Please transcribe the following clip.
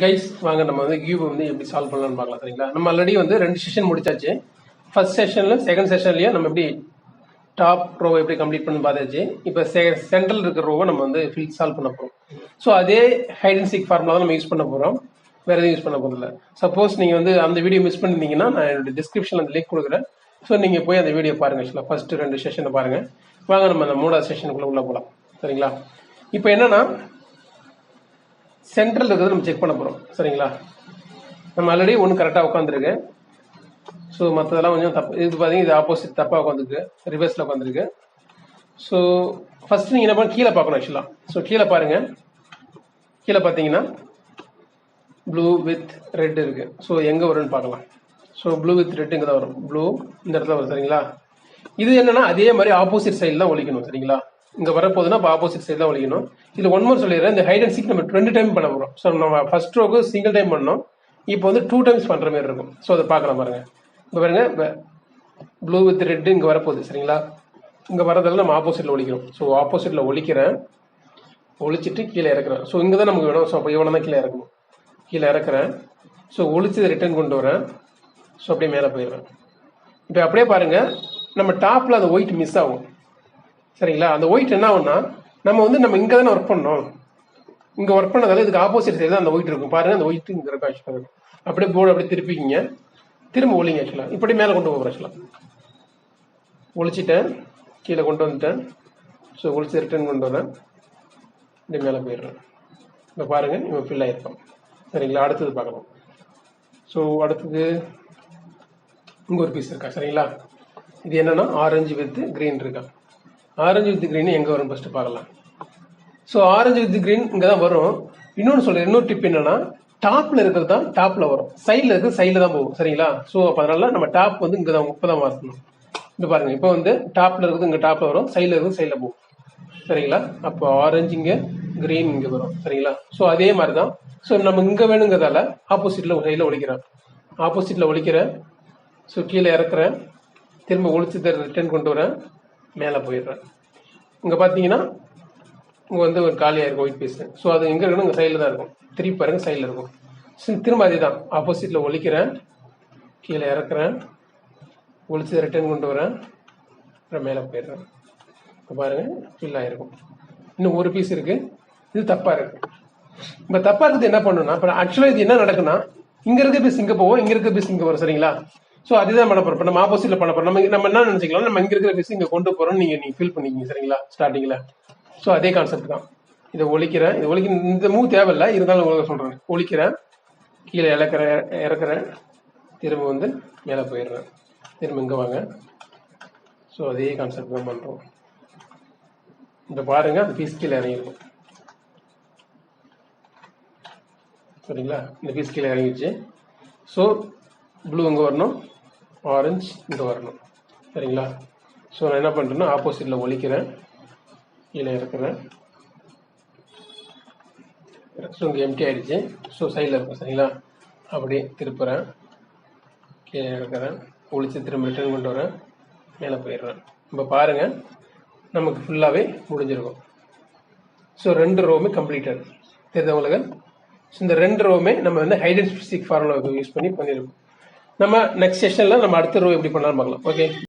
Guys வாங்க நம்ம வந்து கியூப் வந்து எப்படி சால்வ் பண்ணலாம்னு பார்க்கலாம். சரிங்களா? நம்ம ஆல்ரெடி வந்து 2 செஷன் முடிச்சாச்சு. ஃபர்ஸ்ட் செஷன்ல செகண்ட் செஷன்லயும் நம்ம எப்படி டாப் ரோ எப்படி கம்ப்ளீட் பண்ணி பார்த்தாச்சு. இப்போ சென்ட்ரல் இருக்கிற ரோவை நம்ம வந்து ஃபில் சால்வ் பண்ண போறோம். ஸோ அதே ஹைட் அண்ட் சீக் ஃபார்முலா தான் நம்ம யூஸ் பண்ண போறோம். வேற எதுவும் யூஸ் பண்ண போறதில்ல. சப்போஸ் நீங்க வந்து அந்த வீடியோ மிஸ் பண்ணிருந்தீங்கன்னா நான் என்னோட டிஸ்கிரிப்ஷன்ல அந்த லிங்க் கொடுக்குறேன். ஸோ நீங்க போய் அந்த வீடியோ பாருங்க. ஆக்சுவலா ஃபர்ஸ்ட் 2 செஷனை பாருங்க. வாங்க நம்ம அந்த 3வது செஷனுக்குள்ள உள்ள போகலாம். சரிங்களா? இப்போ என்னன்னா சென்ட்ரல் இருக்கிறது நம்ம செக் பண்ண போறோம். சரிங்களா? நம்ம ஆல்ரெடி ஒன்று கரெக்டாக உட்காந்துருக்கு. ஸோ மற்றதெல்லாம் கொஞ்சம் தப்பு. இது பார்த்தீங்கன்னா இது ஆப்போசிட் தப்பாக உட்காந்துருக்கு, ரிவர்ஸில் உட்காந்துருக்கு. ஸோ ஃபர்ஸ்ட் நீங்கள் என்ன பண்ண கீழே பார்க்கணும். ஆக்சுவலாக ஸோ கீழே பாருங்க. கீழே பார்த்தீங்கன்னா ப்ளூ வித் ரெட் இருக்கு. ஸோ எங்கே வரும்னு பார்க்கலாம். ஸோ ப்ளூ வித் ரெட் இங்கே தான் வரும். ப்ளூ இந்த இடத்துல வரும். சரிங்களா? இது என்னன்னா அதே மாதிரி ஆப்போசிட் சைடில் தான் ஒழிக்கணும். சரிங்களா? இங்க வரப்போகுதுன்னா இப்போ ஆப்போசிட் சைடு தான் ஒழிக்கணும். இது ஒன் மோர் சொல்லிடுறேன். இந்த ஹைட் அண்ட் சீக் நம்ம 2 டைம் பண்ண போறோம். ஸோ நம்ம ஃபர்ஸ்ட் ரோக்கு சிங்கிள் டைம் பண்ணோம். இப்போ வந்து 2 டைம்ஸ் பண்ற மாதிரி இருக்கும். ஸோ அதை பார்க்கலாம் பாருங்க. இப்போ பாருங்க ப்ளூ வித் ரெட் இங்க வரப்போகுது. சரிங்களா? இங்க வரதெல்லாம் நம்ம ஆப்போசிட்ல ஒழிக்கிறோம். ஸோ ஆப்போசிட்ல ஒழிக்கிறேன். ஒழிச்சிட்டு கீழே இறக்குறேன். ஸோ இங்க தான் நமக்கு வேணும். ஸோ அப்போ இவனை தான் கீழே இறக்கணும். கீழே இறக்குறேன். ஸோ ஒழிச்சதை ரிட்டர்ன் கொண்டு வரேன். ஸோ அப்படியே மேலே போயிடுறேன். இப்போ அப்படியே பாருங்க நம்ம டாப்ல அந்த ஒயிட் மிஸ் ஆகும். சரிங்களா? அந்த ஒயிட் என்ன ஆகும்னா நம்ம இங்க தானே ஒர்க் பண்ணோம். இங்க ஒர்க் பண்ணதால இதுக்கு ஆப்போசிட் சைடு தான் அந்த ஒயிட் இருக்கும். பாருங்க அந்த ஒயிட் இங்க இருக்கும். ஆக்சுவலா அப்படியே போர்டு அப்படியே திருப்பிக்கிங்க. திரும்ப ஒளிங்க. ஆக்சுவலா இப்படி மேலே கொண்டு போகிறோம். ஆக்சுவலா ஒழிச்சிட்டேன். கீழே கொண்டு வந்துட்டேன். ஸோ ஒழிச்சு ரிட்டர்ன் கொண்டு வரேன். இப்படி மேலே போயிடுறேன். இப்போ பாருங்க இவன் ஃபில் ஆயிருப்பான். சரிங்களா? அடுத்தது பார்க்கலாம். ஸோ அடுத்தது இங்க ஒரு பீஸ் இருக்கா. சரிங்களா? இது என்னன்னா ஆரஞ்சு வித் கிரீன் இருக்கா. ஆரஞ்சு வித் கிரீன் எங்க வரும் ஃபர்ஸ்ட் பார்க்கலாம். ஸோ ஆரஞ்சு வித் கிரீன் இங்க தான் வரும். இன்னொன்று சொல்றேன். இன்னொரு டிப் என்னன்னா டாப்ல இருக்கிறது தான் டாப்ல வரும், சைட்ல இருக்கிறது சைட்ல தான் போகும். சரிங்களா? ஸோ அப்ப அதனால நம்ம டாப் வந்து இங்க தான் இப்பதான் மாற்றணும். இது பாருங்க. இப்போ வந்து டாப்ல இருக்கிறது இங்க டாப்ல வரும், சைட்ல இருக்கிறது சைட்ல போகும். சரிங்களா? அப்போ ஆரஞ்சு இங்க, கிரீன் இங்க வரும். சரிங்களா? ஸோ அதே மாதிரி தான். ஸோ நம்ம இங்க வேணுங்கிறதால ஆப்போசிட்ல சைட்ல ஒழிக்கிறேன். ஆப்போசிட்ல ஒழிக்கிறேன். ஸோ கீழே இறக்குறேன். திரும்ப ஒழிச்சு ரிட்டர்ன் கொண்டு வரேன். மேலே போயிடுறேன். இங்க பாத்தீங்கன்னா இங்க வந்து ஒரு காலியா இருக்கும் ஒயிட் பீஸ். ஸோ அது எங்க இருக்கணும்? இங்க சைட்ல தான் இருக்கும். திருப்பி பாருங்க சைட்ல இருக்கும். திரும்ப அதே தான். ஆப்போசிட்ல ஒழிக்கிறேன். கீழே இறக்குறேன். ஒழிச்சு ரிட்டர்ன் கொண்டு வரேன். அப்புறம் மேலே போயிடுறேன். இப்போ பாருங்க ஃபில் ஆயிருக்கும். இன்னும் ஒரு பீஸ் இருக்கு. இது தப்பா இருக்கு. இப்ப தப்பா இருக்குது என்ன பண்ணணும்னா இப்போ ஆக்சுவலா இது என்ன நடக்குன்னா இங்க இருக்க பீஸ் இங்க போவோம், இங்க இருக்க பீஸ் இங்க வரும். சரிங்களா? ஸோ அதுதான் பண்ண போறோம். நம்ம ஆப்போசிட்ல பண்ண போறோம். நம்ம என்ன நினைச்சுக்கலாம், நம்ம இங்க இருக்கிற பீஸ் இங்க கொண்டு போறோம். நீங்க ஃபீல் பண்ணிக்கிங்க. சரிங்களா? ஸ்டார்டிங்ல. ஸோ அதே கான்செப்ட் தான். இதை ஒழிக்கிறேன். இது ஒழிக்க இந்த மூவ் தேவையில்லை, இருந்தாலும் உங்களுக்கு சொல்றேன். ஒழிக்கிறேன். கீழே இறக்குறேன். திரும்ப வந்து மேலே போயிடுறேன். திரும்ப இங்க வாங்க. ஸோ அதே கான்செப்ட் தான் பண்றோம். இந்த பாருங்க அந்த பீஸ் கீழே இறங்கிருக்கும். சரிங்களா? இந்த பீஸ் கீழே இறங்கிடுச்சு. ஸோ ப்ளூ இங்கே வரணும், ஆரஞ்சு இங்கே வரணும். சரிங்களா? ஸோ நான் என்ன பண்ணுறேன்னா ஆப்போசிட்டில் ஒழிக்கிறேன். கீழே இறக்குறேன். ஸோ இங்கே எம்டி ஆயிடுச்சு. ஸோ சைடில் இருக்கும். சரிங்களா? அப்படியே திருப்புறேன். கீழே இறக்குறேன். ஒழிச்சு திரும்ப ரிட்டர்ன் கொண்டு வரேன். மேலே போயிடுறேன். இப்போ பாருங்கள் நமக்கு ஃபுல்லாகவே முடிஞ்சிருக்கும். ஸோ 2 ரோவுமே கம்ப்ளீட்டட். தெரிஞ்சவங்களுக்கு இந்த 2 ரோவுமே நம்ம வந்து hide and seek formula use பண்ணியிருக்கோம். நம்ம நெக்ஸ்ட் செஷன்ல நம்ம அடுத்த ரோ எப்படி பண்ணலாம்னு பார்க்கலாம். ஓகே.